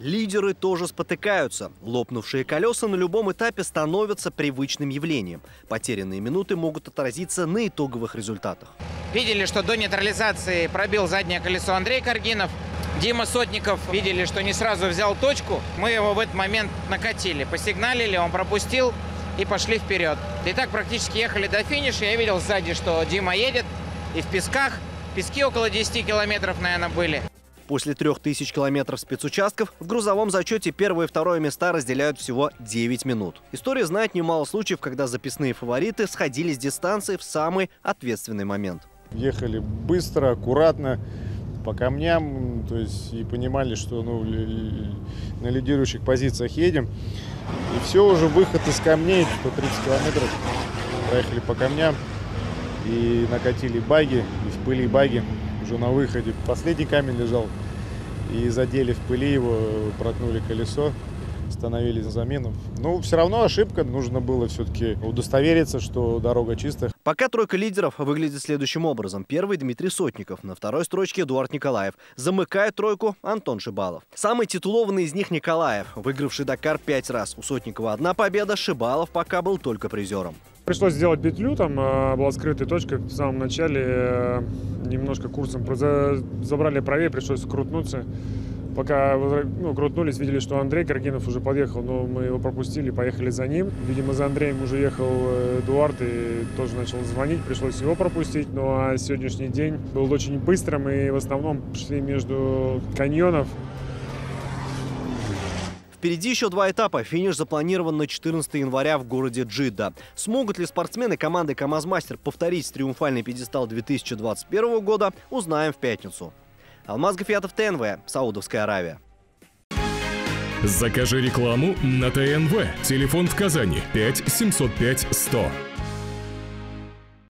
Лидеры тоже спотыкаются. Лопнувшие колеса на любом этапе становятся привычным явлением. Потерянные минуты могут отразиться на итоговых результатах. Видели, что до нейтрализации пробил заднее колесо Андрей Каргинов. Дима Сотников видели, что не сразу взял точку. Мы его в этот момент накатили, посигналили, он пропустил и пошли вперед. И так практически ехали до финиша. Я видел сзади, что Дима едет и в песках. Пески около 10 километров, наверное, были. После 3000 километров спецучастков в грузовом зачете первое и второе места разделяют всего 9 минут. История знает немало случаев, когда записные фавориты сходили с дистанции в самый ответственный момент. Ехали быстро, аккуратно, по камням, то есть и понимали, что на лидирующих позициях едем. И все, уже выход из камней, 130 километров, проехали по камням и накатили баги, и в пыли баги. Уже на выходе последний камень лежал, и задели в пыли его, проткнули колесо, остановились на замену. Но все равно ошибка, нужно было все-таки удостовериться, что дорога чистая. Пока тройка лидеров выглядит следующим образом. Первый – Дмитрий Сотников, на второй строчке – Эдуард Николаев. Замыкает тройку – Антон Шибалов. Самый титулованный из них – Николаев, выигравший Дакар 5 раз. У Сотникова одна победа, Шибалов пока был только призером. Пришлось сделать петлю, там была скрытая точка в самом начале, немножко курсом забрали правее, пришлось крутнуться. Пока крутнулись, видели, что Андрей Каргинов уже подъехал, но мы его пропустили, поехали за ним. Видимо, за Андреем уже ехал Эдуард и тоже начал звонить, пришлось его пропустить. Ну а сегодняшний день был очень быстрым и в основном шли между каньонов. Впереди еще 2 этапа. Финиш запланирован на 14 января в городе Джидда. Смогут ли спортсмены команды КамАЗ-Мастер повторить триумфальный пьедестал 2021 года, узнаем в пятницу. Алмаз Гафиятов, ТНВ, Саудовская Аравия. Закажи рекламу на ТНВ. Телефон в Казани 5 705 100.